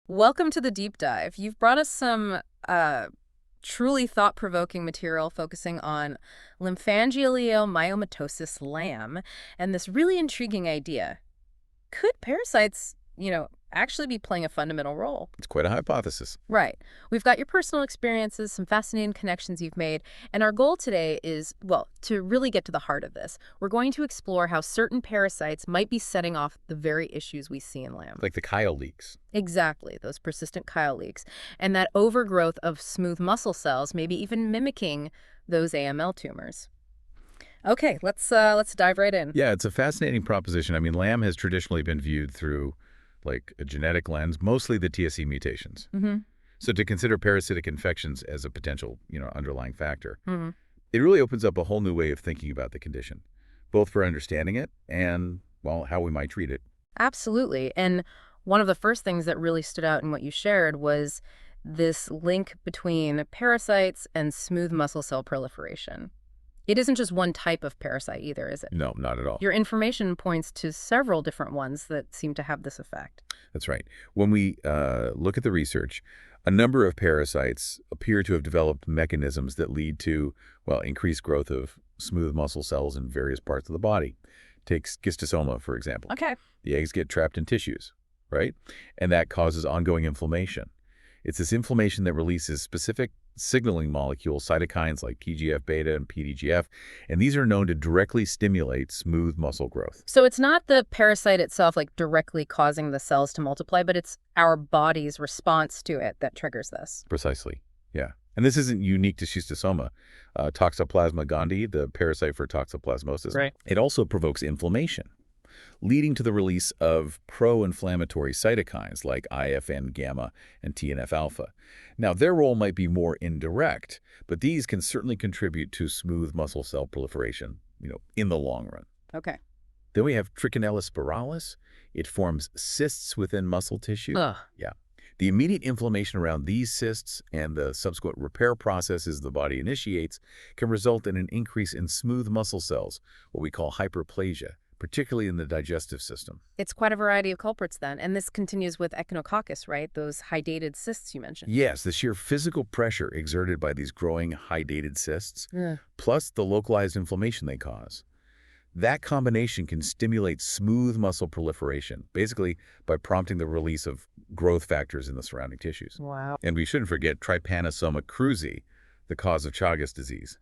Welcome to the deep dive. You've brought us some truly thought-provoking material focusing on Lymphangioleiomyomatosis LAM and this really intriguing idea. Could parasites, actually be playing a fundamental role? It's quite a hypothesis. Right. We've got your personal experiences, some fascinating connections you've made, and our goal today is, well, to really get to the heart of this. We're going to explore how certain parasites might be setting off the very issues we see in lamb. Like the chyle leaks. Exactly, those persistent chyle leaks, and that overgrowth of smooth muscle cells, maybe even mimicking those AML tumors. Okay, let's dive right in. Yeah, it's a fascinating proposition. I mean, lamb has traditionally been viewed through like a genetic lens, mostly the TSC mutations. Mm-hmm. So to consider parasitic infections as a potential, underlying factor, Mm-hmm. it really opens up a whole new way of thinking about the condition, both for understanding it and, well, how we might treat it. Absolutely. And one of the first things that really stood out in what you shared was this link between parasites and smooth muscle cell proliferation. It isn't just one type of parasite either, is it? No, not at all. Your information points to several different ones that seem to have this effect. That's right. When we look at the research, a number of parasites appear to have developed mechanisms that lead to, well, increased growth of smooth muscle cells in various parts of the body. Take schistosoma, for example. Okay. The eggs get trapped in tissues, right? And that causes ongoing inflammation. It's this inflammation that releases specific signaling molecules, cytokines like TGF-β and PDGF, and these are known to directly stimulate smooth muscle growth. So it's not the parasite itself like directly causing the cells to multiply, but it's our body's response to it that triggers this. Precisely, yeah. And this isn't unique to Schistosoma. Toxoplasma gondii, the parasite for toxoplasmosis, Right. it also provokes inflammation, leading to the release of pro-inflammatory cytokines like IFN-gamma and TNF-alpha. Now, their role might be more indirect, but these can certainly contribute to smooth muscle cell proliferation, in the long run. Okay. Then we have Trichinella spiralis. It forms cysts within muscle tissue. Ugh. Yeah. The immediate inflammation around these cysts and the subsequent repair processes the body initiates can result in an increase in smooth muscle cells, what we call hyperplasia, particularly in the digestive system. It's quite a variety of culprits then, and this continues with echinococcus, right? Those hydated cysts you mentioned. Yes, the sheer physical pressure exerted by these growing hydated cysts, Yeah. plus the localized inflammation they cause. That combination can stimulate smooth muscle proliferation, basically by prompting the release of growth factors in the surrounding tissues. Wow. And we shouldn't forget Trypanosoma cruzi, the cause of Chagas disease.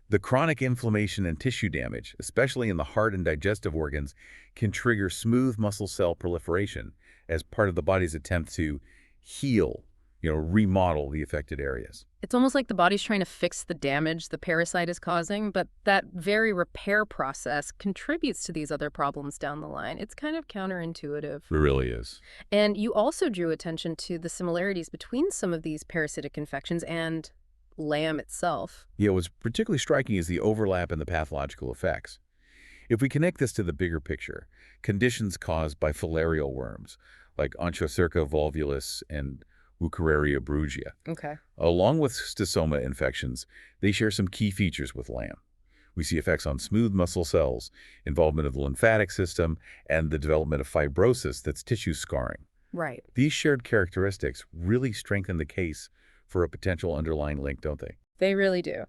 The chronic inflammation and tissue damage, especially in the heart and digestive organs, can trigger smooth muscle cell proliferation as part of the body's attempt to heal, remodel the affected areas. It's almost like the body's trying to fix the damage the parasite is causing, but that very repair process contributes to these other problems down the line. It's kind of counterintuitive. It really is. And you also drew attention to the similarities between some of these parasitic infections and lamb itself. Yeah, what's particularly striking is the overlap in the pathological effects. If we connect this to the bigger picture, conditions caused by filarial worms, like Onchocerca volvulus and Wuchereria brugia, Okay. along with schistosoma infections, they share some key features with lamb. We see effects on smooth muscle cells, involvement of the lymphatic system, and the development of fibrosis that's tissue scarring. Right. These shared characteristics really strengthen the case for a potential underlying link, don't they? They really do.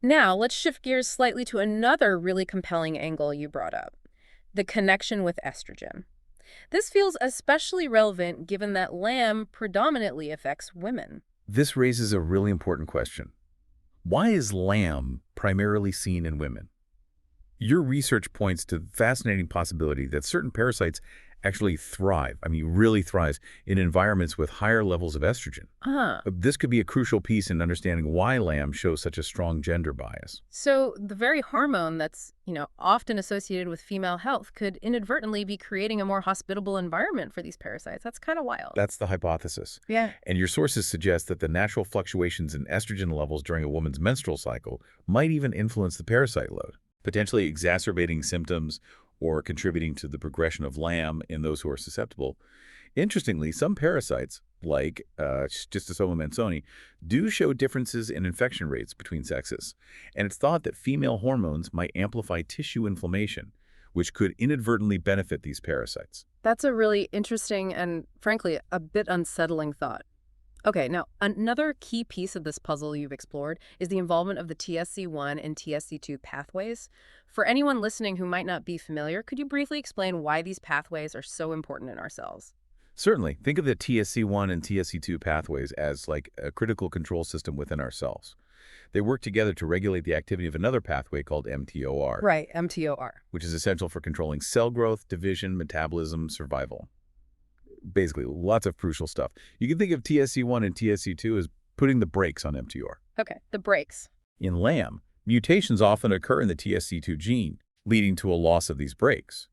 Now, let's shift gears slightly to another really compelling angle you brought up, the connection with estrogen. This feels especially relevant given that lamb predominantly affects women. This raises a really important question. Why is lamb primarily seen in women? Your research points to the fascinating possibility that certain parasites actually thrive, really thrives, in environments with higher levels of estrogen. This could be a crucial piece in understanding why lamb shows such a strong gender bias. So the very hormone that's, often associated with female health could inadvertently be creating a more hospitable environment for these parasites. That's kind of wild. That's the hypothesis. Yeah. And your sources suggest that the natural fluctuations in estrogen levels during a woman's menstrual cycle might even influence the parasite load, potentially exacerbating symptoms or contributing to the progression of lamb in those who are susceptible. Interestingly, some parasites, like Schistosoma mansoni, do show differences in infection rates between sexes, and it's thought that female hormones might amplify tissue inflammation, which could inadvertently benefit these parasites. That's a really interesting and, frankly, a bit unsettling thought. Okay, now another key piece of this puzzle you've explored is the involvement of the TSC1 and TSC2 pathways. For anyone listening who might not be familiar, could you briefly explain why these pathways are so important in our cells? Certainly, think of the TSC1 and TSC2 pathways as like a critical control system within our cells. They work together to regulate the activity of another pathway called mTOR, Right, mTOR. which is essential for controlling cell growth, division, metabolism, survival. Basically, lots of crucial stuff. You can think of TSC1 and TSC2 as putting the brakes on mTOR. Okay, the brakes. In LAM, mutations often occur in the TSC2 gene, leading to a loss of these brakes.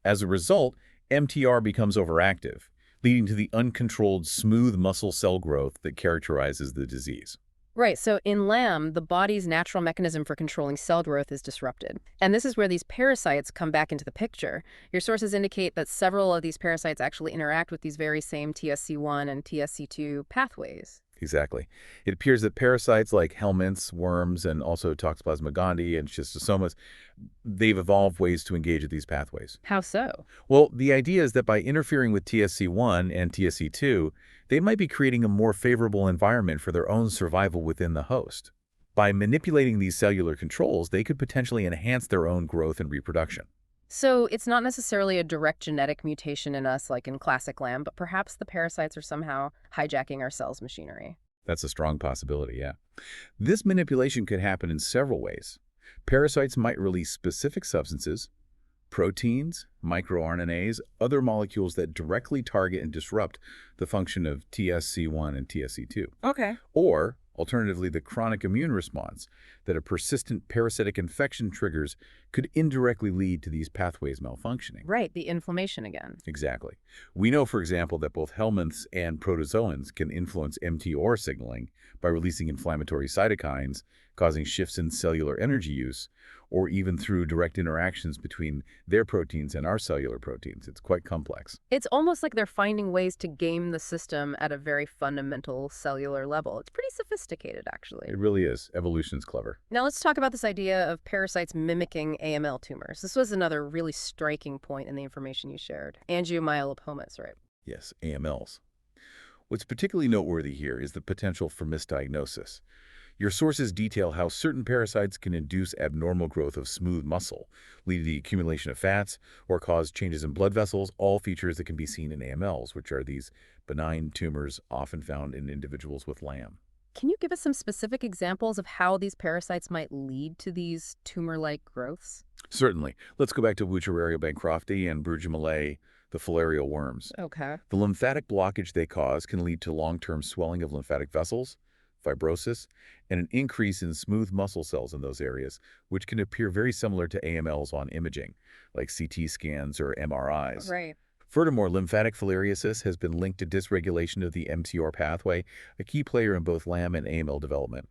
As a result, mTOR becomes overactive, leading to the uncontrolled smooth muscle cell growth that characterizes the disease. Right, so in lamb, the body's natural mechanism for controlling cell growth is disrupted. And this is where these parasites come back into the picture. Your sources indicate that several of these parasites actually interact with these very same TSC1 and TSC2 pathways. Exactly. It appears that parasites like helminths, worms, and also Toxoplasma gondii and Schistosomas, they've evolved ways to engage with these pathways. How so? Well, the idea is that by interfering with TSC1 and TSC2, they might be creating a more favorable environment for their own survival within the host. By manipulating these cellular controls, they could potentially enhance their own growth and reproduction. So it's not necessarily a direct genetic mutation in us like in classic lamb, but perhaps the parasites are somehow hijacking our cells' machinery. That's a strong possibility, yeah. This manipulation could happen in several ways. Parasites might release specific substances, proteins, microRNAs, other molecules that directly target and disrupt the function of TSC1 and TSC2. Okay. Or, alternatively, the chronic immune response that a persistent parasitic infection triggers could indirectly lead to these pathways malfunctioning. Right, the inflammation again. Exactly. We know, for example, that both helminths and protozoans can influence mTOR signaling by releasing inflammatory cytokines, causing shifts in cellular energy use, or even through direct interactions between their proteins and our cellular proteins. It's quite complex. It's almost like they're finding ways to game the system at a very fundamental cellular level. It's pretty sophisticated, actually. It really is. Evolution's clever. Now let's talk about this idea of parasites mimicking AML tumors. This was another really striking point in the information you shared. Angiomyolipomas, right? Yes, AMLs. What's particularly noteworthy here is the potential for misdiagnosis. Your sources detail how certain parasites can induce abnormal growth of smooth muscle, lead to the accumulation of fats, or cause changes in blood vessels, all features that can be seen in AMLs, which are these benign tumors often found in individuals with LAM. Can you give us some specific examples of how these parasites might lead to these tumor-like growths? Certainly. Let's go back to Wuchereria bancrofti and Bruguier, the filarial worms. Okay. The lymphatic blockage they cause can lead to long-term swelling of lymphatic vessels, fibrosis, and an increase in smooth muscle cells in those areas, which can appear very similar to AMLs on imaging, like CT scans or MRIs. Right. Furthermore, lymphatic filariasis has been linked to dysregulation of the mTOR pathway, a key player in both LAM and AML development.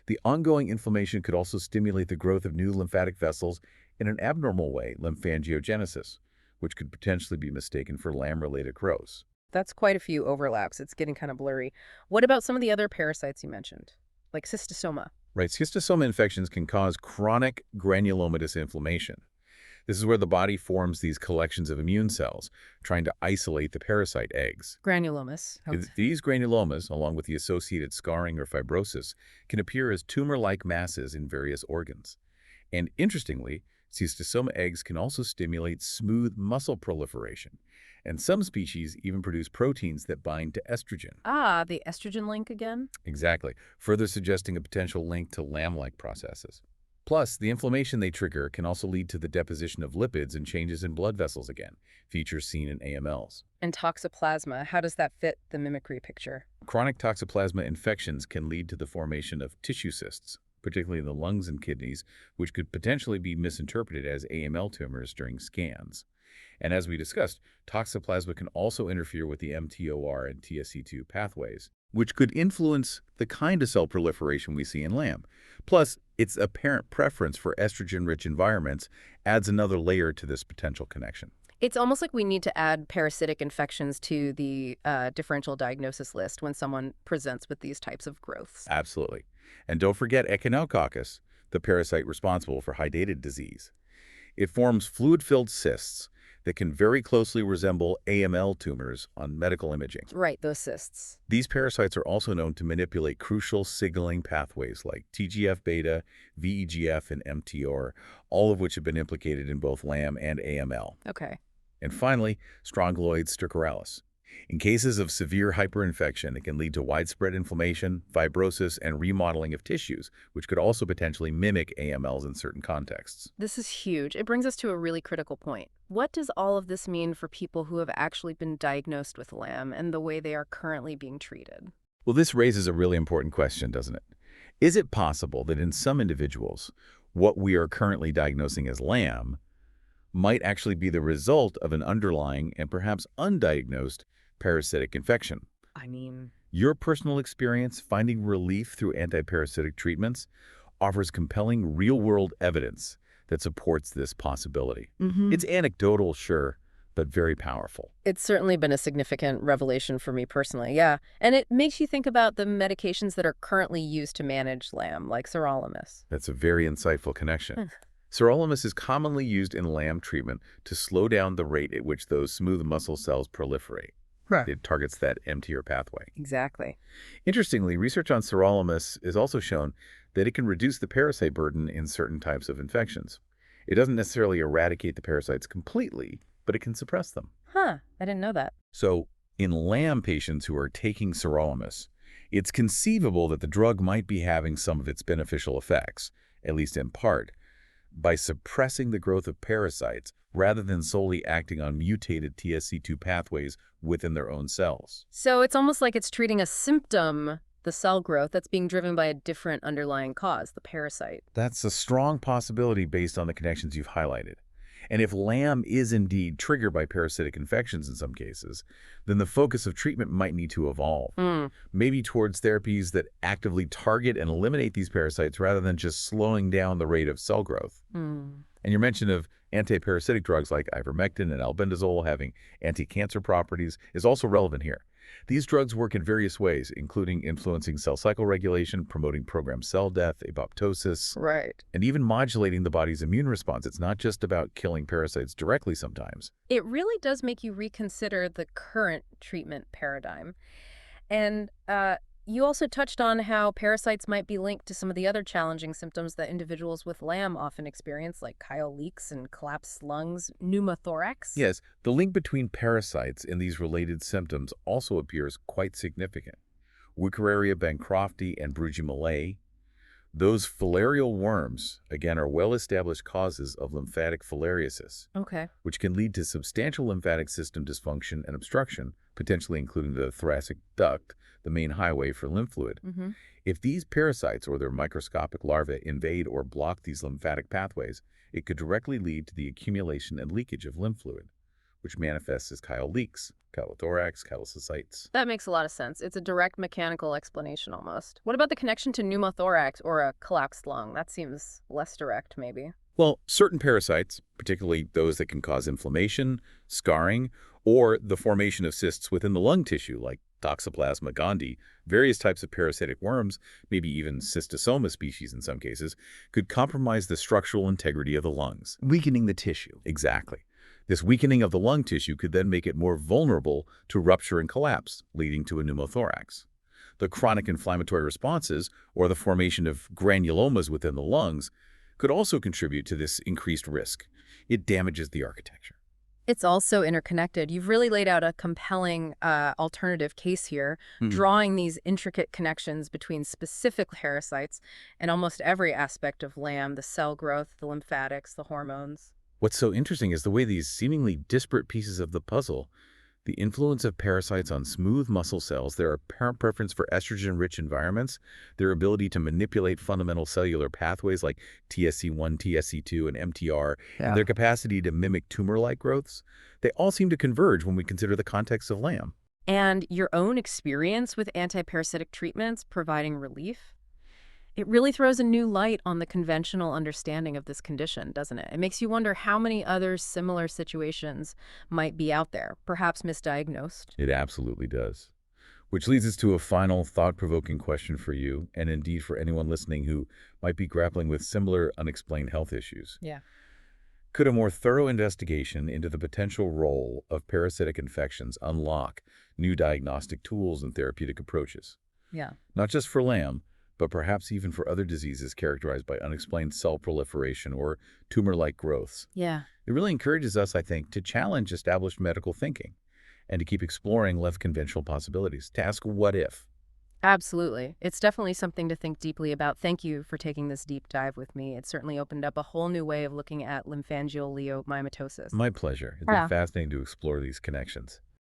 The ongoing inflammation could also stimulate the growth of new lymphatic vessels in an abnormal way, lymphangiogenesis, which could potentially be mistaken for LAM-related growths. That's quite a few overlaps. It's getting kind of blurry. What about some of the other parasites you mentioned, like Schistosoma? Right, schistosoma infections can cause chronic granulomatous inflammation. This is where the body forms these collections of immune cells, trying to isolate the parasite eggs. Granulomas. These granulomas, along with the associated scarring or fibrosis, can appear as tumor-like masses in various organs. And interestingly, schistosoma eggs can also stimulate smooth muscle proliferation. And some species even produce proteins that bind to estrogen. Ah, the estrogen link again? Exactly, further suggesting a potential link to LAM-like processes. Plus, the inflammation they trigger can also lead to the deposition of lipids and changes in blood vessels again, features seen in AMLs. And toxoplasma, how does that fit the mimicry picture? Chronic toxoplasma infections can lead to the formation of tissue cysts, particularly in the lungs and kidneys, which could potentially be misinterpreted as AML tumors during scans. And as we discussed, toxoplasma can also interfere with the mTOR and TSC2 pathways, which could influence the kind of cell proliferation we see in LAM. Plus, its apparent preference for estrogen-rich environments adds another layer to this potential connection. It's almost like we need to add parasitic infections to the differential diagnosis list when someone presents with these types of growths. Absolutely. And don't forget Echinococcus, the parasite responsible for hydatid disease. It forms fluid-filled cysts that can very closely resemble AML tumors on medical imaging. Right, those cysts. These parasites are also known to manipulate crucial signaling pathways like TGF-β, VEGF, and mTOR, all of which have been implicated in both LAM and AML. Okay. And finally, strongyloid stercoralis. In cases of severe hyperinfection, it can lead to widespread inflammation, fibrosis, and remodeling of tissues, which could also potentially mimic AMLs in certain contexts. This is huge. It brings us to a really critical point. What does all of this mean for people who have actually been diagnosed with LAM and the way they are currently being treated? Well, this raises a really important question, doesn't it? Is it possible that in some individuals, what we are currently diagnosing as LAM might actually be the result of an underlying and perhaps undiagnosed parasitic infection? I mean, Your personal experience finding relief through antiparasitic treatments offers compelling real-world evidence that supports this possibility. It's anecdotal, sure, but very powerful. it's certainly been a significant revelation for me personally, yeah. And it makes you think about the medications that are currently used to manage LAM, like sirolimus. That's a very insightful connection. Sirolimus is commonly used in LAM treatment to slow down the rate at which those smooth muscle cells proliferate. Right. It targets that mTOR pathway. Exactly. Interestingly, research on sirolimus has also shown that it can reduce the parasite burden in certain types of infections. It doesn't necessarily eradicate the parasites completely, but it can suppress them. Huh, I didn't know that. So, in LAM patients who are taking sirolimus, it's conceivable that the drug might be having some of its beneficial effects, at least in part, by suppressing the growth of parasites rather than solely acting on mutated TSC2 pathways within their own cells. So it's almost like it's treating a symptom, the cell growth, that's being driven by a different underlying cause, the parasite. That's a strong possibility based on the connections you've highlighted. And if LAM is indeed triggered by parasitic infections in some cases, then the focus of treatment might need to evolve, maybe towards therapies that actively target and eliminate these parasites rather than just slowing down the rate of cell growth. And your mention of antiparasitic drugs like ivermectin and albendazole having anti-cancer properties is also relevant here. These drugs work in various ways, including influencing cell cycle regulation, promoting programmed cell death, apoptosis, Right. and even modulating the body's immune response. It's not just about killing parasites directly sometimes. It really does make you reconsider the current treatment paradigm. And you also touched on how parasites might be linked to some of the other challenging symptoms that individuals with LAM often experience, like chyle leaks and collapsed lungs, pneumothorax. Yes, the link between parasites and these related symptoms also appears quite significant. Wuchereria bancrofti and Bruguier, those filarial worms, again, are well-established causes of lymphatic filariasis, Okay. which can lead to substantial lymphatic system dysfunction and obstruction, potentially including the thoracic duct, the main highway for lymph fluid. If these parasites or their microscopic larvae invade or block these lymphatic pathways, it could directly lead to the accumulation and leakage of lymph fluid, which manifests as chyle leaks, chylothorax, chylocystitis. That makes a lot of sense. It's a direct mechanical explanation almost. What about the connection to pneumothorax or a collapsed lung? That seems less direct, maybe. Well, certain parasites, particularly those that can cause inflammation, scarring, or the formation of cysts within the lung tissue, like Toxoplasma gondii, various types of parasitic worms, maybe even Schistosoma species in some cases, could compromise the structural integrity of the lungs, weakening the tissue. Exactly. This weakening of the lung tissue could then make it more vulnerable to rupture and collapse, leading to a pneumothorax. The chronic inflammatory responses, or the formation of granulomas within the lungs, could also contribute to this increased risk. It damages the architecture. It's also interconnected. You've really laid out a compelling alternative case here, drawing these intricate connections between specific parasites and almost every aspect of LAM, the cell growth, the lymphatics, the hormones. What's so interesting is the way these seemingly disparate pieces of the puzzle, the influence of parasites on smooth muscle cells, their apparent preference for estrogen-rich environments, their ability to manipulate fundamental cellular pathways like TSC1, TSC2, and mTOR, and their capacity to mimic tumor-like growths, they all seem to converge when we consider the context of LAM. And your own experience with antiparasitic treatments providing relief? It really throws a new light on the conventional understanding of this condition, doesn't it? It makes you wonder how many other similar situations might be out there, perhaps misdiagnosed. It absolutely does. Which leads us to a final thought-provoking question for you, and indeed for anyone listening who might be grappling with similar unexplained health issues. Yeah. Could a more thorough investigation into the potential role of parasitic infections unlock new diagnostic tools and therapeutic approaches? Yeah. Not just for Lamb, but perhaps even for other diseases characterized by unexplained cell proliferation or tumor-like growths. Yeah. It really encourages us, I think, to challenge established medical thinking and to keep exploring less conventional possibilities, to ask what if. Absolutely. It's definitely something to think deeply about. Thank you for taking this deep dive with me. It certainly opened up a whole new way of looking at lymphangioleiomyomatosis. My pleasure. It's been Yeah. fascinating to explore these connections.